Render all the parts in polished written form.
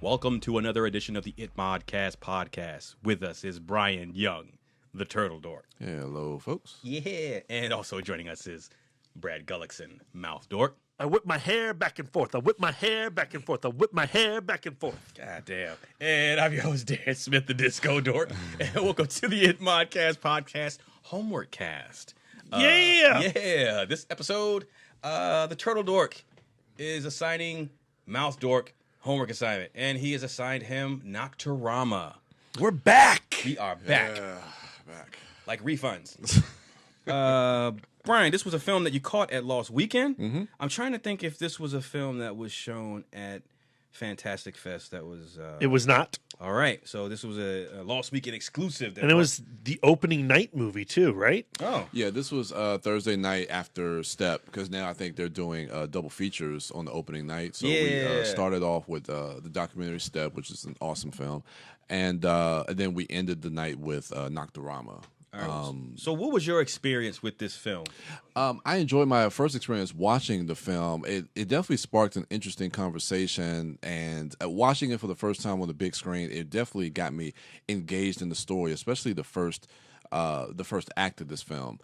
Welcome to another edition of the HOMEWORKcast podcast. With us is Brian Young, the Turtle Dork. Hello, folks. Yeah. And also joining us is Brad Gullickson, Mouth Dork. I whip my hair back and forth. I whip my hair back and forth. I whip my hair back and forth. God damn. And I'm your host, Dan Smith, the Disco Dork. And welcome to the HOMEWORKcast podcast, HOMEWORKcast. Yeah. This episode, the Turtle Dork is assigning Mouth Dork homework assignment. And he has assigned him Nocturama. We're back. We are back. Back. Like refunds. Brian, this was a film that you caught at Lost Weekend. Mm-hmm. I'm trying to think if this was a film that was shown at Fantastic Fest. That was. It was not. All right, so this was a Lost Weekend exclusive. And it was the opening night movie, too, right? Oh. Yeah, this was Thursday night after Step, because now I think they're doing double features on the opening night. So we started off with the documentary Step, which is an awesome film. And then we ended the night with Nocturama. So what was your experience with this film? I enjoyed my first experience watching the film. It definitely sparked an interesting conversation, and watching it for the first time on the big screen, it definitely got me engaged in the story, especially the first act of this film.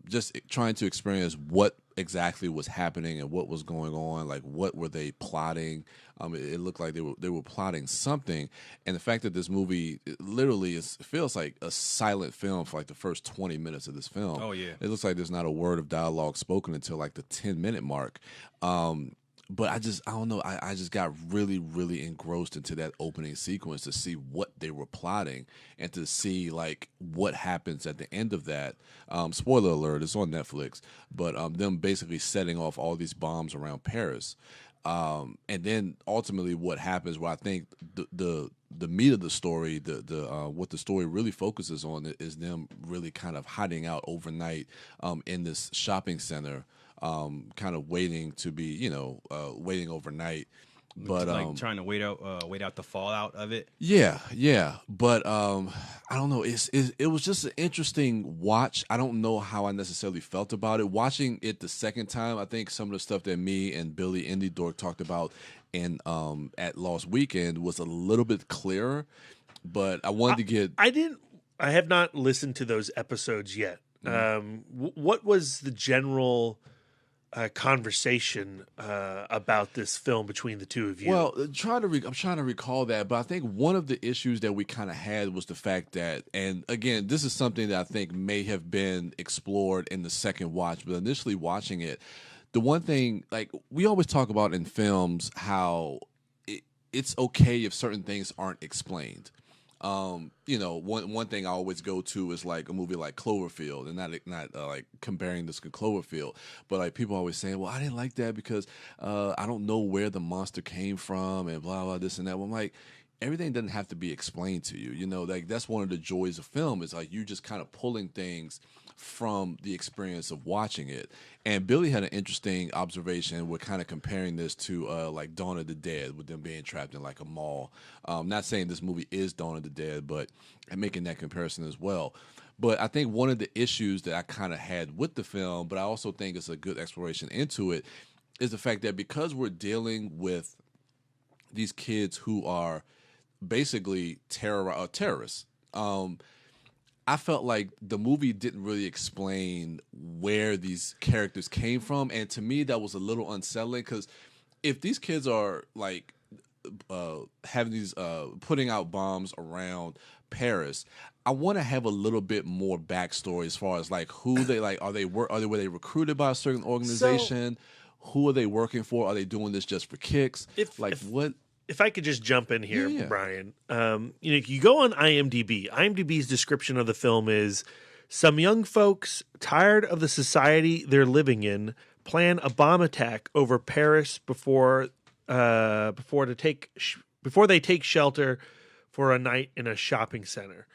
Just trying to experience what exactly was happening and what was going on, like what were they plotting. It looked like they were plotting something, and the fact that this movie literally feels like a silent film for like the first 20 minutes of this film. Oh yeah, it looks like there's not a word of dialogue spoken until like the 10-minute mark. But I don't know. I just got really, really engrossed into that opening sequence to see what they were plotting and to see like what happens at the end of that. Spoiler alert, it's on Netflix. But them basically setting off all these bombs around Paris. And then ultimately what happens, where I think the meat of the story, what the story really focuses on is them really kind of hiding out overnight in this shopping center. Kind of waiting to be, waiting overnight, but like trying to wait out the fallout of it. Yeah. But I don't know. It was just an interesting watch. I don't know how I necessarily felt about it. Watching it the second time, I think some of the stuff that me and Billy Indie Dork talked about in at Lost Weekend was a little bit clearer. But I wanted to get. I have not listened to those episodes yet. What was the general conversation about this film between the two of you? Well, I'm trying to recall that, but I think one of the issues that we kind of had was the fact that, and again, this is something that I think may have been explored in the second watch, but initially watching it, the one thing, like we always talk about in films, how it's okay if certain things aren't explained. One thing I always go to is like a movie like Cloverfield, and not like comparing this to Cloverfield, but like people always saying, well, I didn't like that because I don't know where the monster came from and blah blah this and that. Well, I'm like, everything doesn't have to be explained to you. Like that's one of the joys of film, is like you just kind of pulling things from the experience of watching it. And Billy had an interesting observation. We're kind of comparing this to like Dawn of the Dead, with them being trapped in like a mall. Not saying this movie is Dawn of the Dead, but making that comparison as well. But I think one of the issues that I kind of had with the film, but I also think it's a good exploration into it, is the fact that because we're dealing with these kids who are basically terrorists, I felt like the movie didn't really explain where these characters came from, and to me that was a little unsettling, because if these kids are like having these putting out bombs around Paris, I want to have a little bit more backstory as far as like who they like. Were they recruited by a certain organization? Who are they working for? Are they doing this just for kicks? What? If I could just jump in here, yeah. Brian, if you go on IMDb, IMDb's description of the film is: some young folks tired of the society they're living in plan a bomb attack over Paris before they take shelter for a night in a shopping center.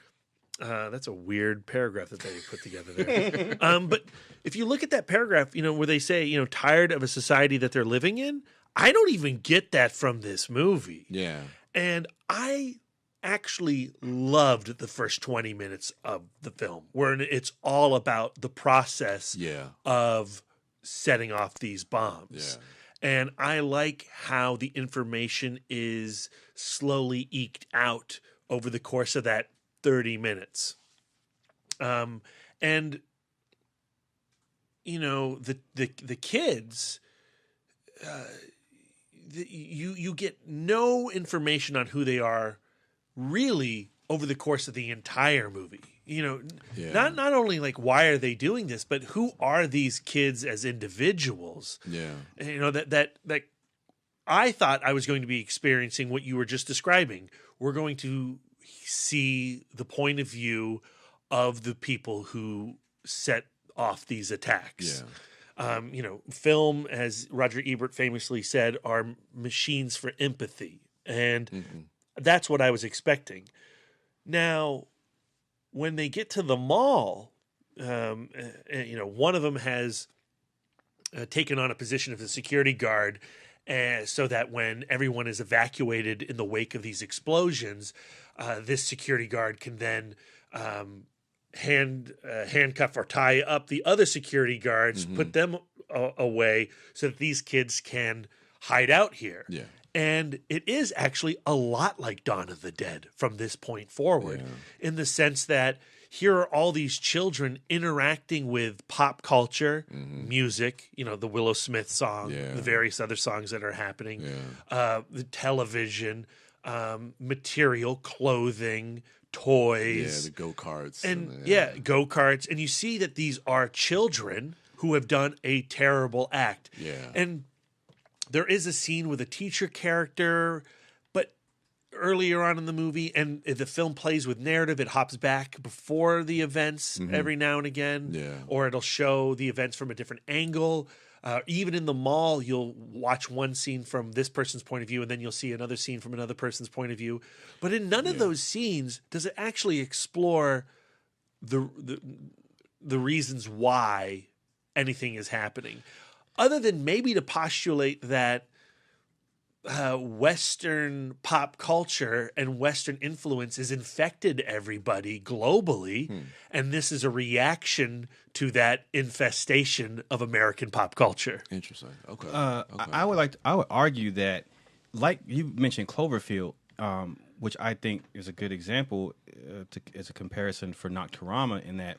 That's a weird paragraph that they put together there. But if you look at that paragraph, where they say, tired of a society that they're living in, I don't even get that from this movie. Yeah. And I actually loved the first 20 minutes of the film, where it's all about the process of setting off these bombs. And I like how the information is slowly eked out over the course of that 30 minutes. And you know, the kids, you get no information on who they are really over the course of the entire movie. You know, not only like why are they doing this, but who are these kids as individuals? Yeah, you know, that I thought I was going to be experiencing what you were just describing. We're going to see the point of view of the people who set off these attacks. Yeah. You know, film, as Roger Ebert famously said, are machines for empathy. And that's what I was expecting. Now, when they get to the mall, you know, one of them has taken on a position of the security guard so that when everyone is evacuated in the wake of these explosions, this security guard can then handcuff or tie up the other security guards, put them away so that these kids can hide out here. Yeah. And it is actually a lot like Dawn of the Dead from this point forward, in the sense that here are all these children interacting with pop culture, music, you know, the Willow Smith song, the various other songs that are happening, the television, material, clothing, toys. Yeah, the go-karts. And go-karts. And you see that these are children who have done a terrible act. Yeah. And there is a scene with a teacher character, but earlier on in the movie, and the film plays with narrative, it hops back before the events every now and again, or it'll show the events from a different angle. Even in the mall, you'll watch one scene from this person's point of view, and then you'll see another scene from another person's point of view. But in none of those scenes does it actually explore the reasons why anything is happening, other than maybe to postulate that Western pop culture and Western influence has infected everybody globally, and this is a reaction to that infestation of American pop culture. Interesting. Okay. I would argue that, like you mentioned, Cloverfield, which I think is a good example as a comparison for Nocturama, in that,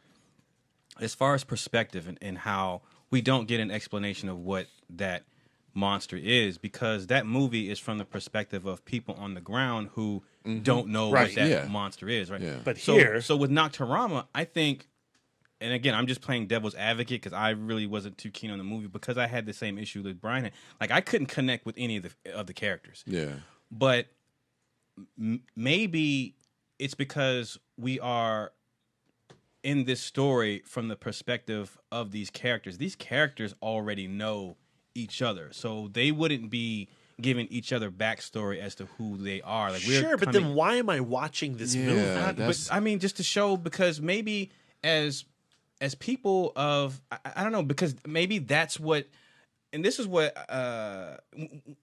as far as perspective and how we don't get an explanation of what that monster is, because that movie is from the perspective of people on the ground who don't know what that monster is, right? Yeah. But so with Nocturama, I think, and again, I'm just playing devil's advocate because I really wasn't too keen on the movie because I had the same issue that Brian had. Like, I couldn't connect with any of the characters. Yeah. But maybe it's because we are in this story from the perspective of these characters. These characters already know each other, so they wouldn't be giving each other backstory as to who they are. Like, but then why am I watching this movie? But I mean, just to show, because maybe as people of, I don't know, because maybe that's what, and this is what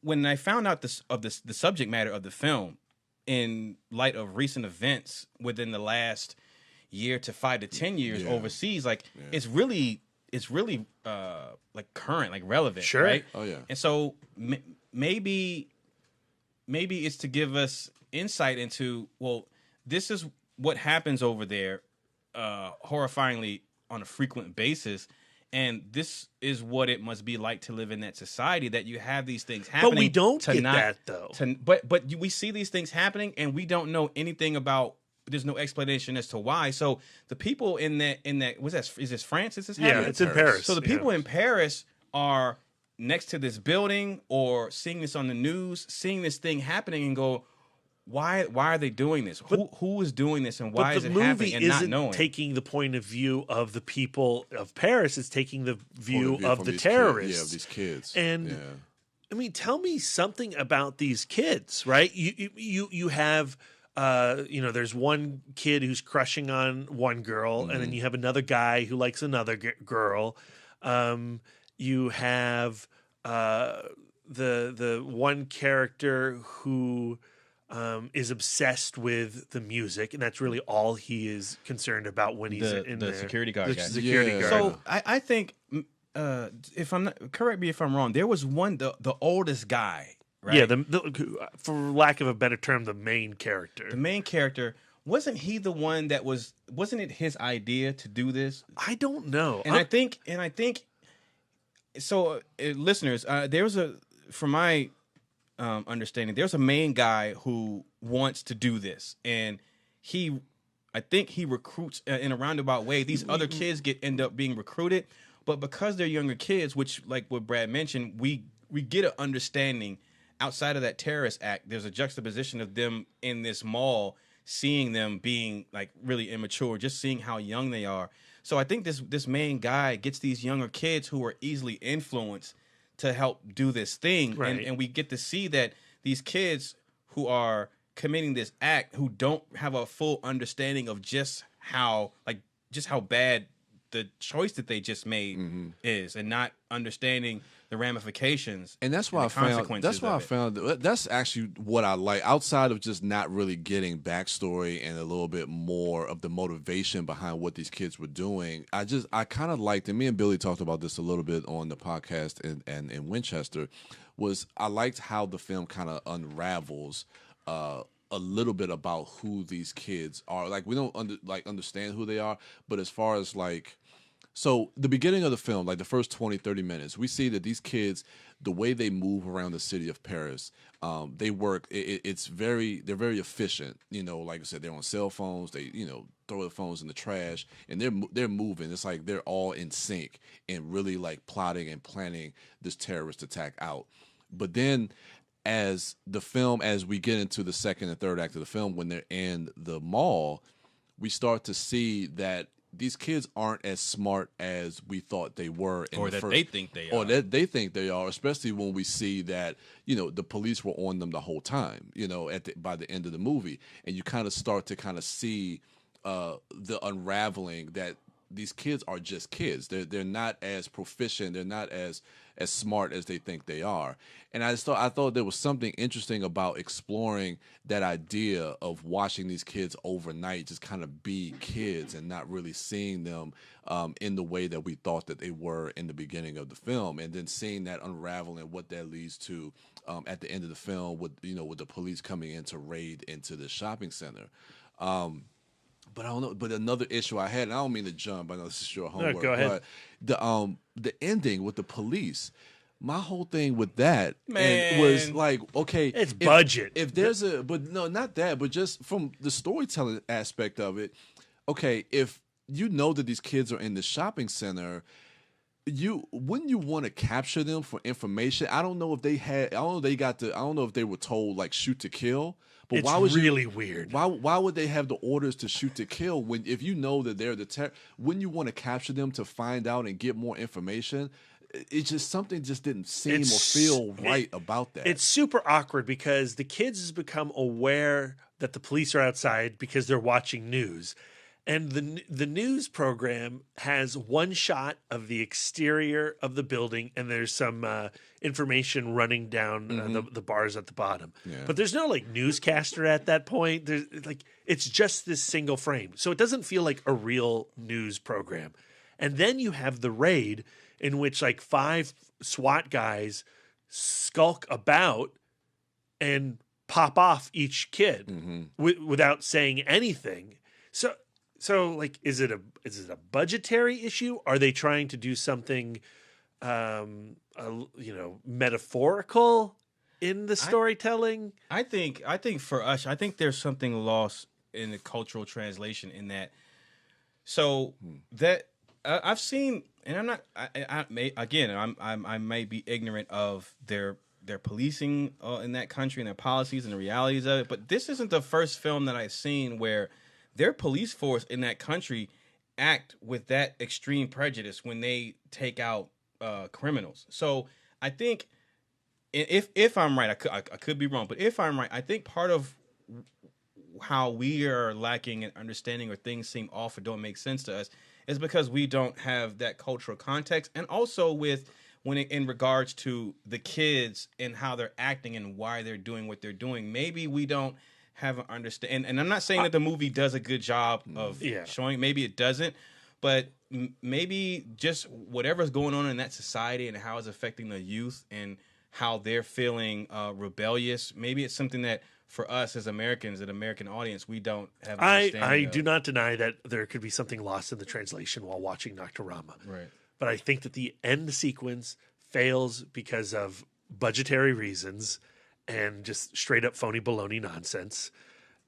when I found out the subject matter of the film in light of recent events within the last year to 5 to 10 years overseas, like it's really like current, like relevant, right? Oh yeah. And so maybe it's to give us insight into, well, this is what happens over there, horrifyingly on a frequent basis, and this is what it must be like to live in that society, that you have these things happening. But we don't get that though. But we see these things happening, and we don't know anything about. There's no explanation as to why. So the people in that is this France? Is this happening? Yeah, it's in Paris. So the people in Paris are next to this building or seeing this on the news, seeing this thing happening, and go, why are they doing this? Who is doing this, and why is it happening? And not knowing. Taking the point of view of the people of Paris. It's taking the view of the terrorists. Of these kids. And I mean, tell me something about these kids, right? You have. There's one kid who's crushing on one girl, and then you have another guy who likes another girl. You have the one character who is obsessed with the music, and that's really all he is concerned about when he's in the there. Security guard. The security guard. So I think if I'm not, correct me if I'm wrong, there was one, the oldest guy, right? Yeah, for lack of a better term, the main character. The main character, wasn't he the one that wasn't it his idea to do this? I don't know. And I think so, listeners, there was from my understanding, there's a main guy who wants to do this, and I think he recruits in a roundabout way. These other kids end up being recruited, but because they're younger kids, which, like what Brad mentioned, we get an understanding outside of that terrorist act. There's a juxtaposition of them in this mall, seeing them being like really immature, just seeing how young they are. So I think this main guy gets these younger kids who are easily influenced to help do this thing, right. and we get to see that these kids who are committing this act, who don't have a full understanding of just how bad the choice that they just made is, and not understanding the ramifications. And that's why I found that's actually what I like, outside of just not really getting backstory and a little bit more of the motivation behind what these kids were doing. I kind of liked, and me and Billy talked about this a little bit on the podcast and in Winchester, was I liked how the film kind of unravels a little bit about who these kids are. Like, we don't understand who they are, but as far as like, so the beginning of the film, like the first 20, 30 minutes, we see that these kids, the way they move around the city of Paris, they work, they're very efficient. You know, like I said, they're on cell phones, they, throw the phones in the trash, and they're moving. It's like they're all in sync and really like plotting and planning this terrorist attack out. But then as we get into the second and third act of the film, when they're in the mall, we start to see that these kids aren't as smart as we thought they were, they think they are, or that they think they are. Especially when we see that the police were on them the whole time. By the end of the movie, and you kind of start to see the unraveling that these kids are just kids. They're not as proficient. They're not as smart as they think they are. And I thought there was something interesting about exploring that idea of watching these kids overnight just kind of be kids and not really seeing them in the way that we thought that they were in the beginning of the film, and then seeing that unravel and what that leads to at the end of the film with the police coming in to raid into the shopping center. But I don't know. But another issue I had, and I don't mean to jump, I know this is your homework. No, go ahead. But the ending with the police, my whole thing with that Man. was like, okay, it's budget. If there's but no, not that, but just from the storytelling aspect of it, okay, if you know that these kids are in the shopping center, wouldn't you want to capture them for information? I don't know if they were told like shoot to kill. But it's why was really weird. Why would they have the orders to shoot to kill if you know that they're wouldn't you want to capture them to find out and get more information? It's just something just didn't seem or feel right about that. It's super awkward because the kids has become aware that the police are outside because they're watching news. And the news program has one shot of the exterior of the building, and there's some information running down the bars at the bottom. Yeah. But there's no like newscaster at that point. There's it's just this single frame, so it doesn't feel like a real news program. And then you have the raid in which like 5 SWAT guys skulk about and pop off each kid without saying anything. So, like, is it a budgetary issue? Are they trying to do something, metaphorical in the storytelling? I think for us, I think there's something lost in the cultural translation in that. So that I've seen, and I'm not. I may be ignorant of their policing in that country and their policies and the realities of it. But this isn't the first film that I've seen where their police force in that country act with that extreme prejudice when they take out criminals. So I think, if I'm right, I could be wrong, but if I'm right, I think part of how we are lacking in understanding or things seem off or don't make sense to us is because we don't have that cultural context, and also in regards to the kids and how they're acting and why they're doing what they're doing. Maybe we don't have an understanding, and I'm not saying that the movie does a good job of showing. Maybe it doesn't, but maybe just whatever's going on in that society and how it's affecting the youth and how they're feeling rebellious. Maybe it's something that for us as Americans, an American audience, we don't have. I do not deny that there could be something lost in the translation while watching Nocturama. Right. But I think that the end sequence fails because of budgetary reasons and just straight up phony baloney nonsense.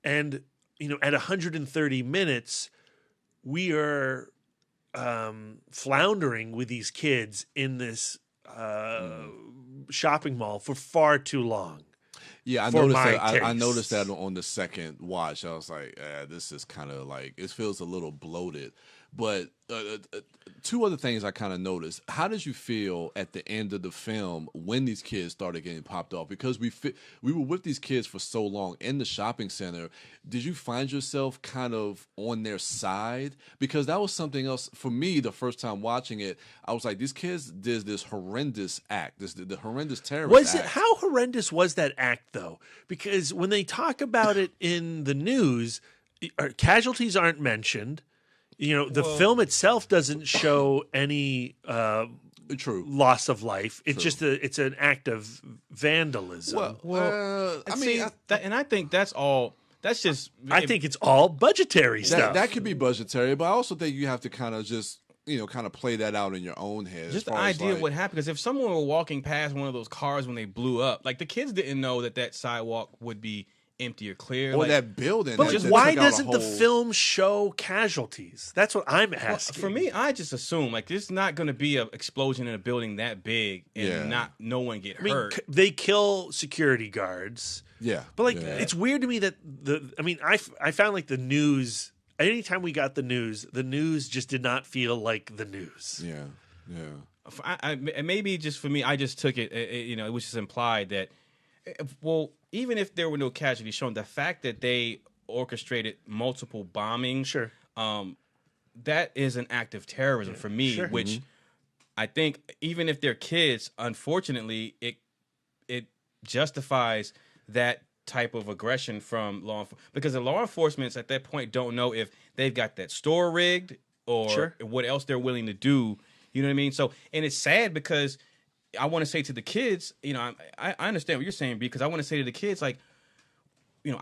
And, at 130 minutes, we are floundering with these kids in this shopping mall for far too long. Yeah, I noticed that on the second watch. I was like, this is kind of like, it feels a little bloated. But two other things I kind of noticed. How did you feel at the end of the film when these kids started getting popped off? Because we were with these kids for so long in the shopping center. Did you find yourself kind of on their side? Because that was something else for me the first time watching it. I was like, these kids did this horrendous act, the horrendous terrorist act. How horrendous was that act, though? Because when they talk about it in the news, casualties aren't mentioned. The film itself doesn't show any loss of life. It's just it's an act of vandalism. I think that's all. That's just. I think it's all budgetary stuff. That could be budgetary, but I also think you have to kind of just kind of play that out in your own head. Just the idea of what happened. Because if someone were walking past one of those cars when they blew up, like the kids didn't know that sidewalk would be empty or clear, or that building. But why doesn't the film show casualties? That's what I'm asking. For me, I just assume there's not going to be an explosion in a building that big and no one get hurt. They kill security guards. Yeah, but it's weird to me that I found the news. Anytime we got the news just did not feel like the news. Yeah. Maybe just for me, I just took it. It was just implied that. Well, even if there were no casualties shown, the fact that they orchestrated multiple bombings, that is an act of terrorism for me, which I think even if they're kids, unfortunately, it justifies that type of aggression from law enforcement. Because the law enforcement at that point don't know if they've got that store rigged or what else they're willing to do. You know what I mean? So, and it's sad because I want to say to the kids, I understand what you're saying, because I want to say to the kids, I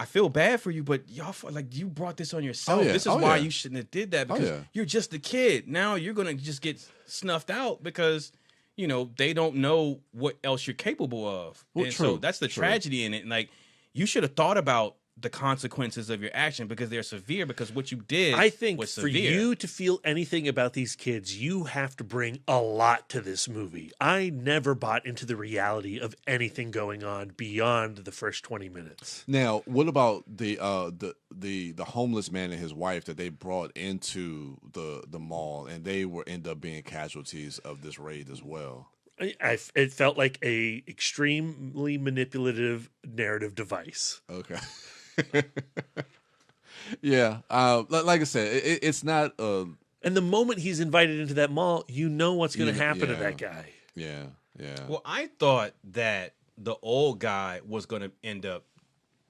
feel bad for you, but y'all, you brought this on yourself. This is why you shouldn't have did that, because you're just a kid. Now you're going to just get snuffed out because, they don't know what else you're capable of. Well, and so that's the tragedy in it. And you should have thought about the consequences of your action, because they're severe, because what you did I think was for severe. You to feel anything about these kids, you have to bring a lot to this movie. I never bought into the reality of anything going on beyond the first 20 minutes. Now, what about the homeless man and his wife that they brought into the mall, and they end up being casualties of this raid as well? It felt like a extremely manipulative narrative device. Okay. Yeah, like I said, it's not. And the moment he's invited into that mall, what's going to happen to that guy. Yeah. Well, I thought that the old guy was going to end up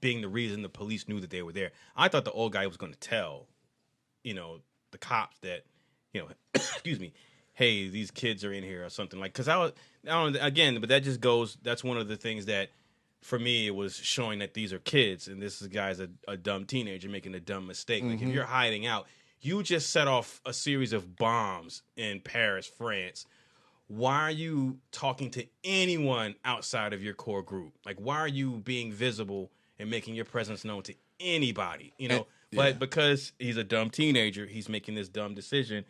being the reason the police knew that they were there. I thought the old guy was going to tell, the cops that, excuse me, hey, these kids are in here or something because I don't again, but that just goes. That's one of the things that. For me, it was showing that these are kids, and this guy's a dumb teenager making a dumb mistake. Like, if you're hiding out, you just set off a series of bombs in Paris, France. Why are you talking to anyone outside of your core group? Why are you being visible and making your presence known to anybody? But because he's a dumb teenager, he's making this dumb decision.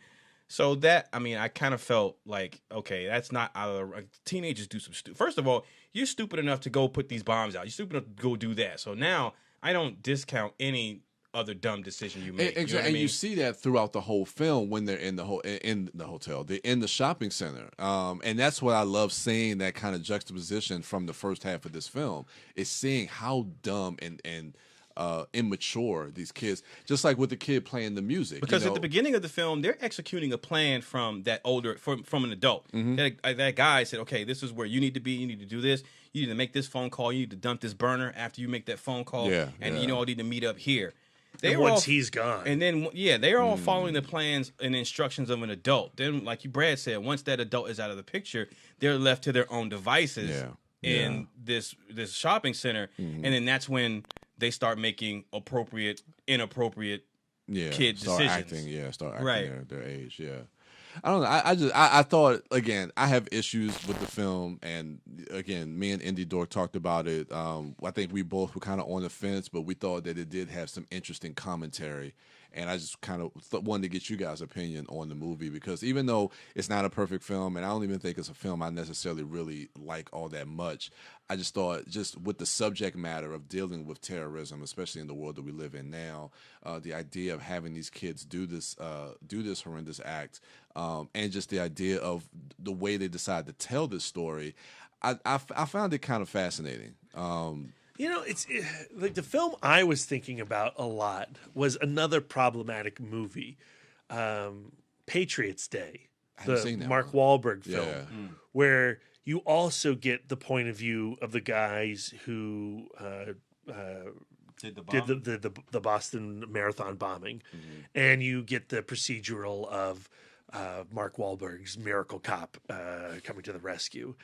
So that, I kind of felt like, okay, that's not out of the... Teenagers do some stupid... First of all, you're stupid enough to go put these bombs out. You're stupid enough to go do that. So now, I don't discount any other dumb decision you make. Exactly, and you see that throughout the whole film when they're in the hotel, they're in the shopping center, and that's what I love seeing, that kind of juxtaposition from the first half of this film, is seeing how dumb and immature these kids, just like with the kid playing the music. Because at the beginning of the film, they're executing a plan from that from an adult. That guy said, okay, this is where you need to be. You need to do this. You need to make this phone call. You need to dump this burner after you make that phone call. And you all need to meet up here. once he's gone. And then, they're all following the plans and instructions of an adult. Then, like Brad said, once that adult is out of the picture, they're left to their own devices in this shopping center. And then that's when they start making inappropriate kid decisions. Start acting their age. I don't know. I thought, again, I have issues with the film, and again, me and Indie Dork talked about it. I think we both were kind of on the fence, but we thought that it did have some interesting commentary, and I just kind of wanted to get you guys' opinion on the movie, because even though it's not a perfect film, and I don't even think it's a film I necessarily really like all that much, I just thought, just with the subject matter of dealing with terrorism, especially in the world that we live in now, the idea of having these kids do this horrendous act, and just the idea of the way they decide to tell this story, I found it kind of fascinating. It's like the film I was thinking about a lot was another problematic movie, Patriots Day, the Mark Wahlberg film, where you also get the point of view of the guys who did the Boston Marathon bombing, and you get the procedural of Mark Wahlberg's Miracle Cop coming to the rescue.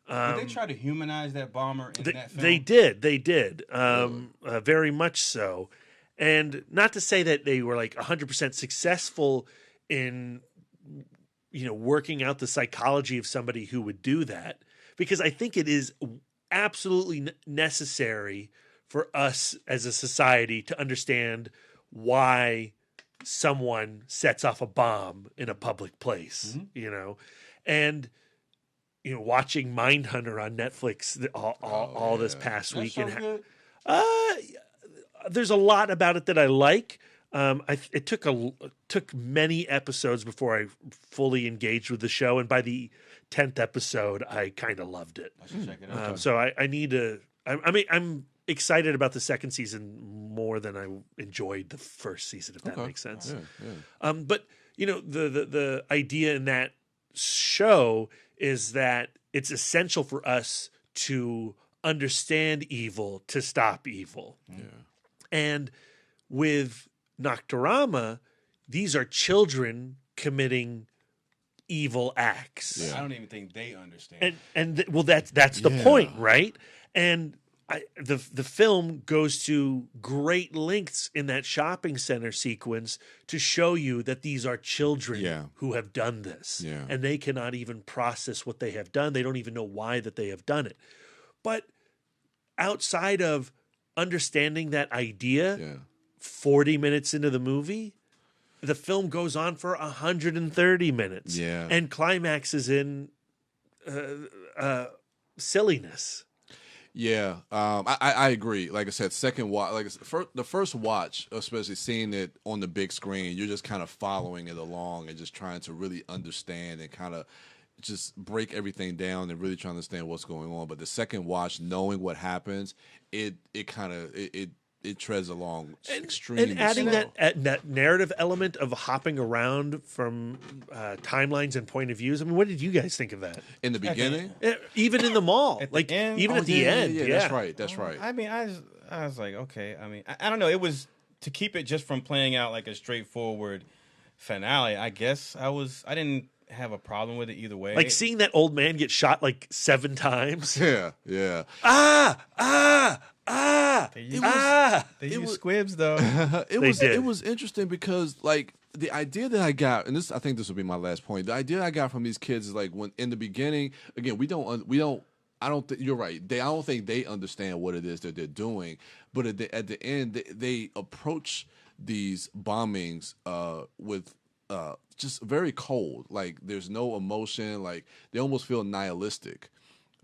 Did they try to humanize that bomber in that film? They did, very much so. And not to say that they were like 100% successful in, working out the psychology of somebody who would do that, because I think it is absolutely necessary for us as a society to understand why someone sets off a bomb in a public place, and watching Mindhunter on Netflix all this past week, and there's a lot about it that I like. It took many episodes before I fully engaged with the show, and by the 10th episode, I kind of loved it. I should check it out. So I need to. I'm excited about the second season more than I enjoyed the first season, if that makes sense. But the idea in that show is that it's essential for us to understand evil to stop evil. And with Nocturama, these are children committing evil acts. I don't even think they understand. And that's the point, right? And the film goes to great lengths in that shopping center sequence to show you that these are children who have done this. And they cannot even process what they have done. They don't even know why that they have done it. But outside of understanding that idea, 40 minutes into the movie, the film goes on for 130 minutes and climaxes in silliness. I agree. Like I said, second watch, the first watch, especially seeing it on the big screen, you're just kind of following it along and just trying to really understand and kind of just break everything down and really trying to understand what's going on. But the second watch, knowing what happens, it treads along extremely and adding slow. that narrative element of hopping around from timelines and point of views. I mean, what did you guys think of that In the beginning? Even in the mall, At like the end? even at the end. Yeah, that's right. I mean, I was like, okay. I mean, I don't know. It was to keep it just from playing out like a straightforward finale. I guess I didn't have a problem with it either way. Like seeing that old man get shot like 7 times. Yeah. They use squibs though. It was interesting because like the idea that I got, and I think this will be my last point. The idea I got from these kids is like when in the beginning, again, I don't think you're right. I don't think they understand what it is that they're doing. But at the end, they approach these bombings with just very cold. Like there's no emotion. Like they almost feel nihilistic.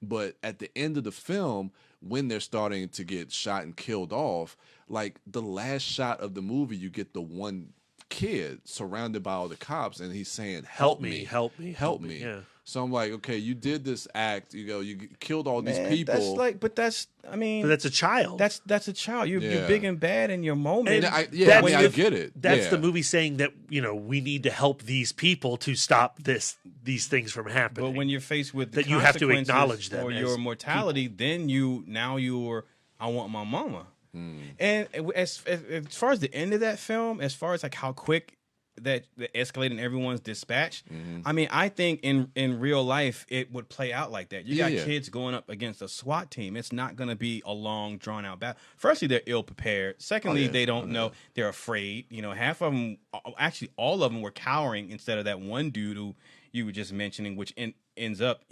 But at the end of the film, when they're starting to get shot and killed off, like the last shot of the movie, you get the one kid surrounded by all the cops, and he's saying, help me. Yeah. So I'm like, okay, you did this act, you killed all these people. But that's a child. That's a child. You're big and bad in your moment. I get it. That's the movie saying that, we need to help these people to stop these things from happening. But when you're faced with that, you have to acknowledge them or your mortality, then I want my mama. And as far as the end of that film, as far as like how quick that escalating everyone's dispatch, I mean, I think in real life it would play out like that. You got kids going up against a SWAT team. It's not going to be a long, drawn out battle. Firstly, they're ill prepared. Secondly, they don't know. They're afraid. You know, half of them, actually, all of them were cowering instead of that one dude who you were just mentioning, which ends up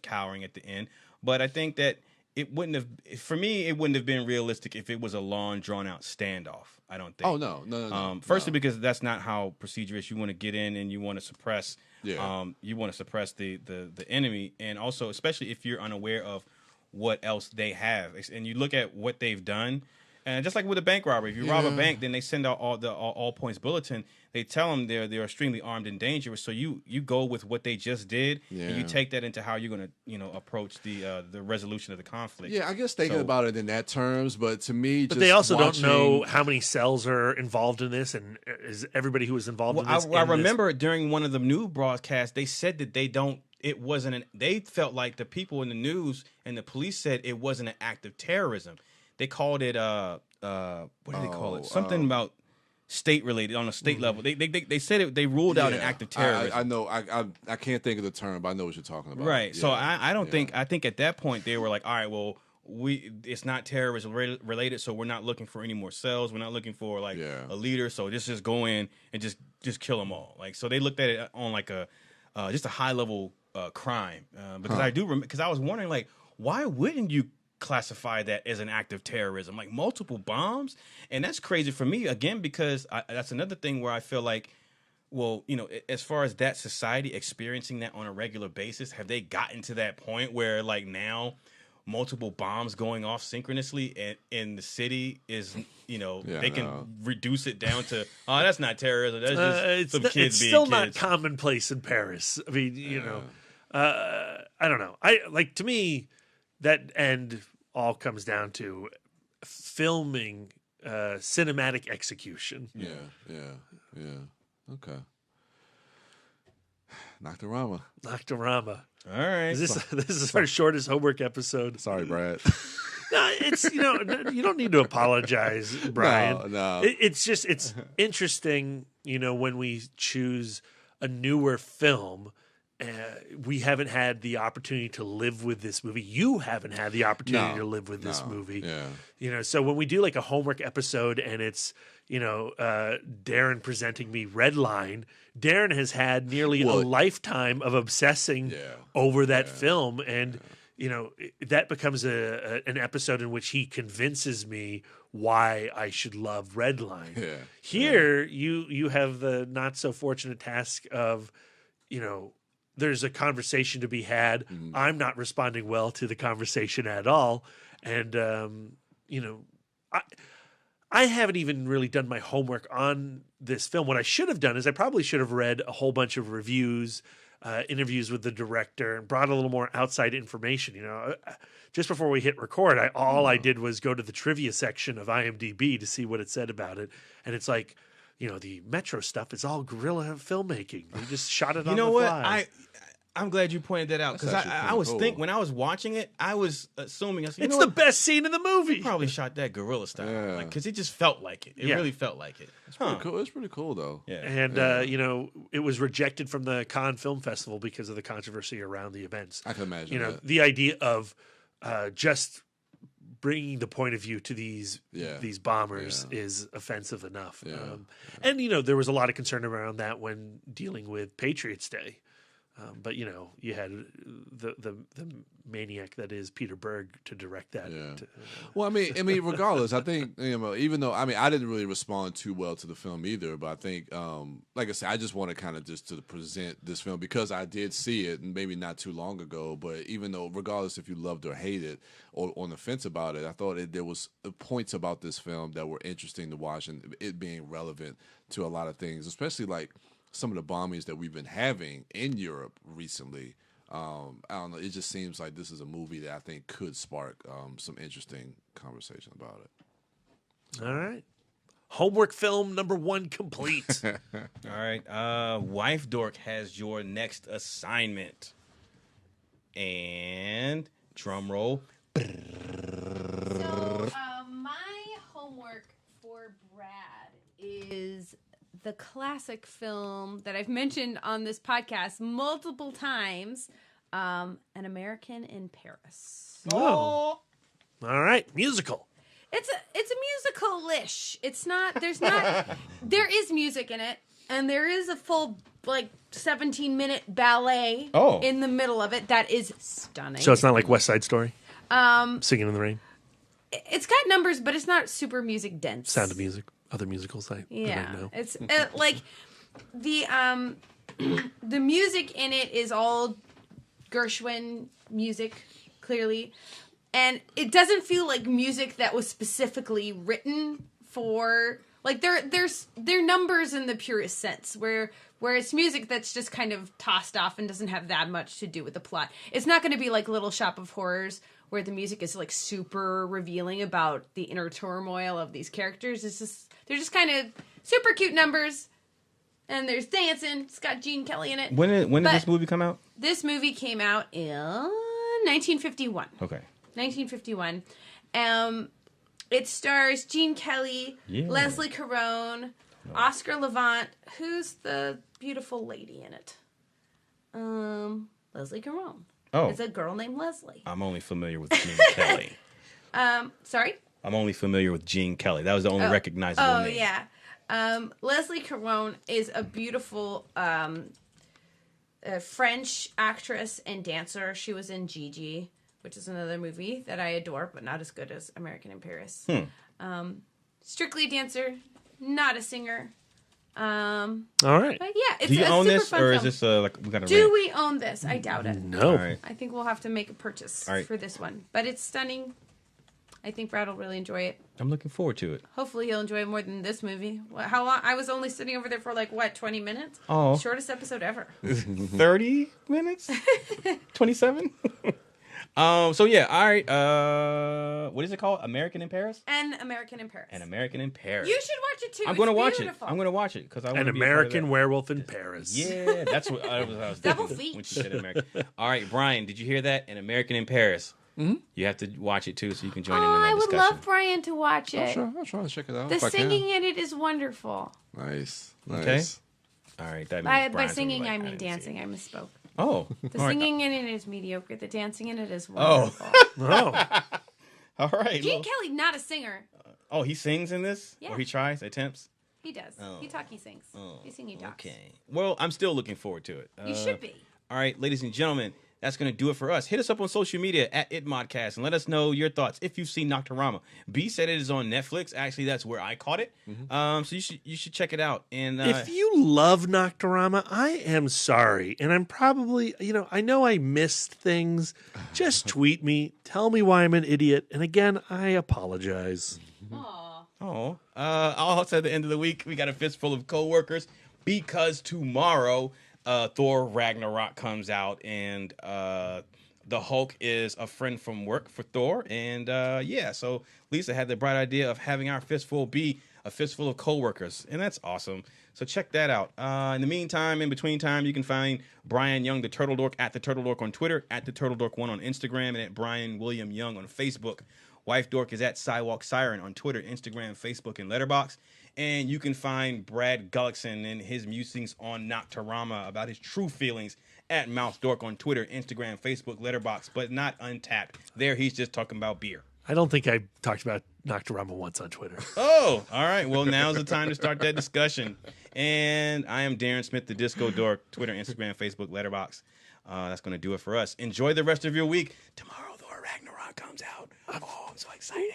cowering at the end. But I think that it wouldn't have, for me, it wouldn't have been realistic if it was a long, drawn out standoff. I don't think. Oh no. Firstly, because that's not how procedure is. You want to get in and you want to suppress. You want to suppress the enemy, and also, especially if you're unaware of what else they have, and you look at what they've done. And just like with a bank robbery, if you rob a bank, then they send out all points bulletin. They tell them they're extremely armed and dangerous. So you go with what they just did, and you take that into how you're going to approach the resolution of the conflict. Yeah, I guess thinking about it in that terms, but to me, but they also don't know how many cells are involved in this, and is everybody who was involved in this. I remember during one of the news broadcasts, they said that they don't. It wasn't. They felt like the people in the news and the police said it wasn't an act of terrorism. They called it what do they call it? Something about state related on a state level. They said it. They ruled out an act of terrorism. I know. I can't think of the term, but I know what you're talking about. Right. Yeah. So I don't think. I think at that point they were like, all right, well, it's not terrorism related, so we're not looking for any more cells. We're not looking for like a leader. So just go in and just kill them all. Like, so they looked at it on like a just a high level crime because I do remember, because I was wondering, like, why wouldn't you classify that as an act of terrorism, like multiple bombs? And that's crazy for me, again, because that's another thing where I feel like, well, as far as that society experiencing that on a regular basis, have they gotten to that point where like now multiple bombs going off synchronously in the city is, they can reduce it down to, oh, that's not terrorism, that's just some kids being kids. It's still not commonplace in Paris. I mean, I don't know. To me, that end all comes down to filming, cinematic execution. Yeah. Okay. Nocturama. All right. This is our shortest homework episode. Sorry, Brad. No, it's you don't need to apologize, Brian. No. It's interesting, when we choose a newer film. We haven't had the opportunity to live with this movie. You haven't had the opportunity to live with this movie. Yeah. So when we do like a homework episode and it's, Darren presenting me Redline, Darren has had nearly a lifetime of obsessing over that film. And, that becomes an episode in which he convinces me why I should love Redline. Yeah. Here, you have the not so fortunate task of, there's a conversation to be had. I'm not responding well to the conversation at all. And, I haven't even really done my homework on this film. What I should have done is I probably should have read a whole bunch of reviews, interviews with the director, and brought a little more outside information. Just before we hit record, I did was go to the trivia section of IMDb to see what it said about it. And it's like, the Metro stuff is all guerrilla filmmaking. They just shot it on the fly. You know what? I'm glad you pointed that out, because I was thinking when I was watching it, I was assuming it's the best scene in the movie. He probably shot that guerrilla style, because it just felt like it. It really felt like it. It's pretty cool. It's pretty cool though. Yeah, and it was rejected from the Cannes Film Festival because of the controversy around the events. I can imagine. That. The idea of just bringing the point of view to these bombers is offensive enough. And there was a lot of concern around that when dealing with Patriots Day. But you had the maniac that is Peter Berg to direct that. Yeah. Well, I mean, regardless, I think even though I didn't really respond too well to the film either, but I think, like I said, I just want to kind of just to present this film because I did see it, and maybe not too long ago. But even though, regardless if you loved or hated it or on the fence about it, I thought there was points about this film that were interesting to watch, and it being relevant to a lot of things, especially like some of the bombings that we've been having in Europe recently. I don't know. It just seems like this is a movie that I think could spark some interesting conversation about it. All right. Homework film number 1 complete. All right. Wife Dork has your next assignment. And drum roll. So, my for Brad is the classic film that I've mentioned on this podcast multiple times, An American in Paris. Oh. All right, musical. It's a musical-ish. It's not. There is music in it, and there is a full 17-minute ballet in the middle of it that is stunning. So it's not like West Side Story. Singing in the Rain. It's got numbers, but it's not super music dense. Sound of Music. Other musicals I know. It's like the music in it is all Gershwin music, clearly, and it doesn't feel like music that was specifically written for there's numbers in the purest sense where it's music that's just kind of tossed off and doesn't have that much to do with the plot. It's not going to be like Little Shop of Horrors, where the music is super revealing about the inner turmoil of these characters. They're just kind of super cute numbers, and there's dancing. It's got Gene Kelly in it. When did this movie come out? This movie came out in 1951. Okay. 1951. It stars Gene Kelly, Leslie Caron, Oscar Levant. Who's the beautiful lady in it? Leslie Caron. Oh. It's a girl named Leslie. I'm only familiar with Gene Kelly. Sorry? I'm only familiar with Gene Kelly. That was the only recognizable name. Oh, yeah. Leslie Caron is a beautiful French actress and dancer. She was in Gigi, which is another movie that I adore, but not as good as American in Paris. Strictly a dancer, not a singer. All right. But yeah, it's Do you a own super this, fun or film. is this we got to Do we own this? I doubt it. No. All right. I think we'll have to make a purchase for this one. But it's stunning. I think Brad will really enjoy it. I'm looking forward to it. Hopefully he'll enjoy it more than this movie. How long? I was only sitting over there for 20 minutes? Oh. Shortest episode ever. 30 minutes? 27? So yeah, all right. What is it called? American in Paris? An American in Paris. An American in Paris. You should watch it too. I'm going to watch beautiful. it. I'm going to watch it because I want An to be a part of American that. Werewolf in Paris. Yeah, that's what I was Double thinking when feat. she said American. All right, Brian, did you hear that? An American in Paris. Mm-hmm. You have to watch it too, so you can join in that I would discussion. love Brian to watch it. I'll try to check it out. The if I can. singing in it is wonderful. Nice. Okay. All right, that means By Brian's singing, gonna I be mean like, didn't see dancing. it. I misspoke. Oh, The all right. singing in it is mediocre. The dancing in it is wonderful. Oh. All right. Gene well- Kelly, not a singer. Oh, he sings in this? Yeah. Or he tries, attempts? He does. He sings. He sings, he talks. Okay. Well, I'm still looking forward to it. You should be. All right, ladies and gentlemen, that's going to do it for us. Hit us up on social media at ItModcast and let us know your thoughts if you've seen Nocturama. B said it is on Netflix. Actually, that's where I caught it. So you should check it out. And If you love Nocturama, I am sorry. And I'm probably, I know I missed things. Just tweet me. Tell me why I'm an idiot. And again, I apologize. also at the end of the week, we got a fistful of coworkers because tomorrow Thor Ragnarok comes out, and the Hulk is a friend from work for Thor. And so Lisa had the bright idea of having our fistful be a fistful of coworkers, and that's awesome. So check that out. In the meantime, in between time, you can find Brian Young, the Turtle Dork, at the Turtle Dork on Twitter, at the Turtle Dork 1 on Instagram, and at Brian William Young on Facebook. Wife Dork is at Sidewalk Siren on Twitter, Instagram, Facebook, and Letterboxd. And you can find Brad Gullickson and his musings on Nocturama about his true feelings at Mouth Dork on Twitter, Instagram, Facebook, Letterboxd, but not Untapped. There, he's just talking about beer. I don't think I talked about Nocturama once on Twitter. Oh, all right. Well, now's the time to start that discussion. And I am Darren Smith, the Disco Dork, Twitter, Instagram, Facebook, Letterboxd. That's going to do it for us. Enjoy the rest of your week. Tomorrow, Thor Ragnarok comes out. I'm so excited.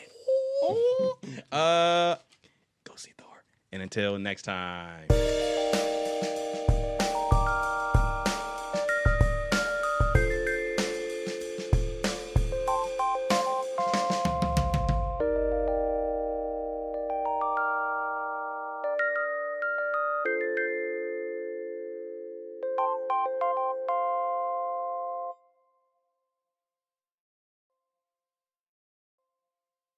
Go see Thor. And until next time.